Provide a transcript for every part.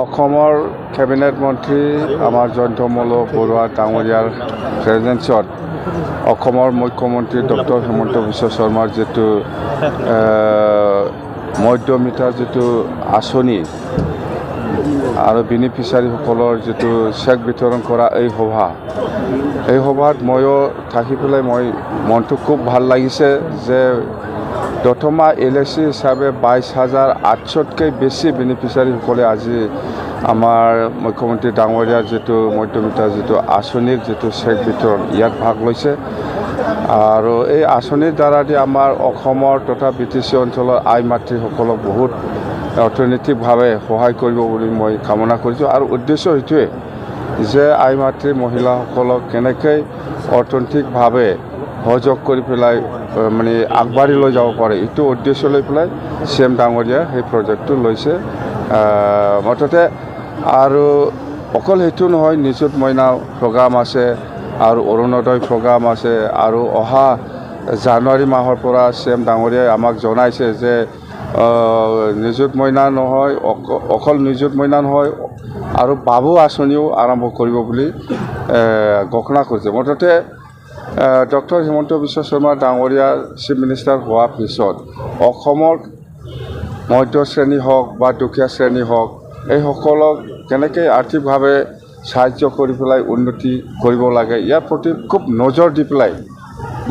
অসমৰ কেবিনেট মন্ত্ৰী আমাৰ জয়ন্তমল্ল বৰুৱা ডাঙৰীয়াৰ প্ৰেজেন্সত অসমৰ মুখ্যমন্ত্ৰী ডক্টৰ হিমন্ত বিশ্ব শৰ্মাৰ যিটো মধ্যমিটাৰ যিটো আঁচনি আৰু বেনিফিচিয়াৰীসকলৰ যিটো চেক বিতৰণ কৰা এই সভাত ময়ো থাকি পেলাই মনটো খুব ভাল লাগিছে যে প্ৰথমা LIC হিচাপে 22,800তকৈ বেছি বেনিফিচিয়াৰীসকলে আজি আমাৰ মুখ্যমন্ত্ৰী ডাঙৰীয়াৰ যিটো মধ্যমিটাৰ যিটো আঁচনিৰ যিটো চেক বিতৰণ ইয়াত ভাগ লৈছে আৰু এই আঁচনিৰ দ্বাৰা দি আমাৰ অসমৰ তথা BTC অঞ্চলৰ আই মাতৃসকলক বহুত অৰ্থনৈতিকভাৱে সহায় কৰিব বুলি মই কামনা কৰিছোঁ আৰু উদ্দেশ্য এইটোৱে যে আই মাতৃ মহিলাসকলক কেনেকৈ অৰ্থনৈতিকভাৱে সহযোগ কৰি পেলাই মানে আগবাঢ়ি লৈ যাব পাৰে এইটো উদ্দেশ্য লৈ পেলাই CM ডাঙৰীয়া সেই প্ৰজেক্টটো লৈছে মুঠতে আৰু অকল সেইটো নহয় নিযুত মইনা প্ৰগ্ৰাম আছে আৰু অৰুণোদয় প্ৰগ্ৰাম আছে আৰু অহা জানুৱাৰী মাহৰ পৰা CM ডাঙৰীয়াই আমাক জনাইছে যে নিযুত মইনা নহয় অকল নিযুত মইনা নহয় আৰু বাবু আঁচনিও আৰম্ভ কৰিব বুলি ঘোষণা কৰিছে মুঠতে ডক্টৰ হিমন্ত বিশ্ব শৰ্মা ডাঙৰীয়া চিফ মিনিষ্টাৰ হোৱাৰ পিছত অসমৰ মধ্য শ্ৰেণী হওক বা দুখীয়া শ্ৰেণী হওক এইসকলক কেনেকৈ আৰ্থিকভাৱে সাহায্য কৰি পেলাই উন্নতি কৰিব লাগে ইয়াৰ প্ৰতি খুব নজৰ দি পেলাই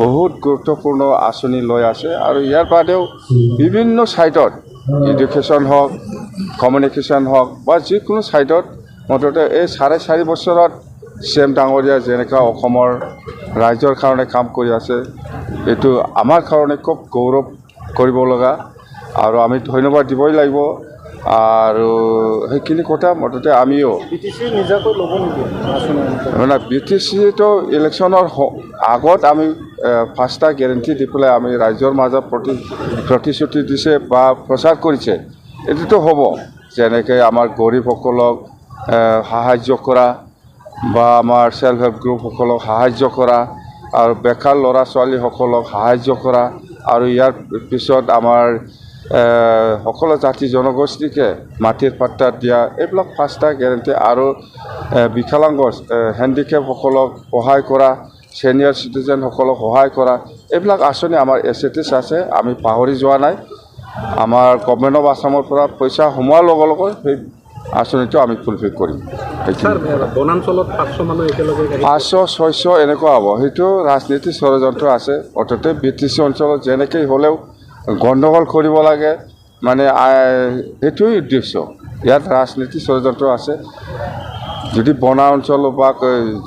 বহুত গুৰুত্বপূৰ্ণ আঁচনি লৈ আছে আৰু ইয়াৰ বাদেও বিভিন্ন ছাইডত এডুকেশ্যন হওক কমিউনিকেশ্যন হওক বা যিকোনো ছাইডত মুঠতে এই 4.5 বছৰত CM ডাঙৰীয়া যেনেকৈ অসমৰ ৰাইজৰ কাৰণে কাম কৰি আছে এইটো আমাৰ কাৰণে খুব গৌৰৱ কৰিব লগা আৰু আমি ধন্যবাদ দিবই লাগিব আৰু সেইখিনি কথা মুঠতে আমিও মানে BTCটো ইলেকশ্যনৰ আগত আমি 5টা গেৰেণ্টি দি পেলাই আমি ৰাইজৰ মাজত প্ৰতিশ্ৰুতি দিছে বা প্ৰচাৰ কৰিছে এইটোতো হ'ব যেনেকৈ আমাৰ গৰীবসকলক সাহায্য কৰা বা আমাৰ সেল্ফ হেল্প গ্ৰুপসকলক সাহায্য কৰা আৰু বেকাৰ ল'ৰা ছোৱালীসকলক সাহায্য কৰা আৰু ইয়াৰ পিছত আমাৰ সকলো জাতি জনগোষ্ঠীকে মাটিৰ পাট্টা দিয়া এইবিলাক 5টা গেৰেণ্টি আৰু বিকলাংগ হেণ্ডিকেপসকলক সহায় কৰা ছিনিয়ৰ চিটিজেনসকলক সহায় কৰা এইবিলাক আঁচনি আমাৰ এছেটিছ আছে আমি পাহৰি যোৱা নাই আমাৰ গভৰ্ণমেণ্ট অফ আছামৰ পৰা পইচা সোমোৱাৰ লগে লগে সেই আঁচনিটো আমি ফুলফিল কৰিম বনাঞ্চলত 500 মানুহ একেলগে 500-600 এনেকুৱা হ'ব সেইটো ৰাজনীতি ষড়যন্ত্ৰ আছে অৰ্থাতে BTC অঞ্চলত যেনেকৈ হ'লেও গণ্ডগোল কৰিব লাগে মানে এইটোৱেই উদ্দেশ্য ইয়াত ৰাজনীতি ষড়যন্ত্ৰ আছে যদি বনা অঞ্চল বা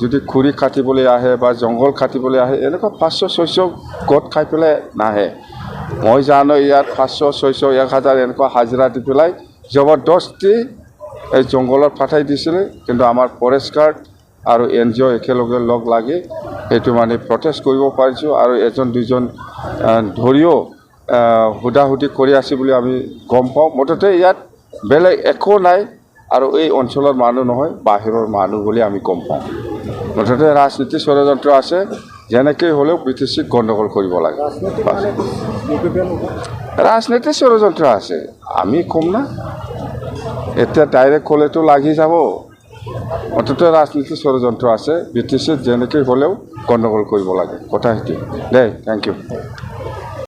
যদি খৰি কাটিবলৈ আহে বা জংঘল কাটিবলৈ আহে এনেকুৱা 500-600 গোট খাই পেলাই নাহে মই জানো ইয়াত 500-600 1000 এনেকুৱা হাজিৰা দি পেলাই জবৰদস্তি এই জংঘলত পঠাই দিছিলে কিন্তু আমাৰ ফৰেষ্ট গাৰ্ড আৰু NGO একেলগে লগ লাগি এইটো মানে প্ৰটেষ্ট কৰিব পাৰিছোঁ আৰু এজন দুজন ধৰিও হুদাহুদি কৰি আছে বুলি আমি গম পাওঁ মুঠতে ইয়াত বেলেগ একো নাই আৰু এই অঞ্চলৰ মানুহ নহয় বাহিৰৰ মানুহ বুলি আমি গম পাওঁ মুঠতে ৰাজনীতি ষড়যন্ত্ৰ আছে যেনেকৈ হ'লেও BTCক গণ্ডগোল কৰিব লাগে ৰাজনীতি ষড়যন্ত্ৰ আছে আমি কম না এতিয়া ডাইৰেক্ট ক'লেতো লাগি যাব মুঠতে ৰাজনীতি ষড়যন্ত্ৰ আছে BTCত যেনেকৈ হ'লেও গণ্ডগোল কৰিব লাগে কথা সেইটোৱে দেই থেংক ইউ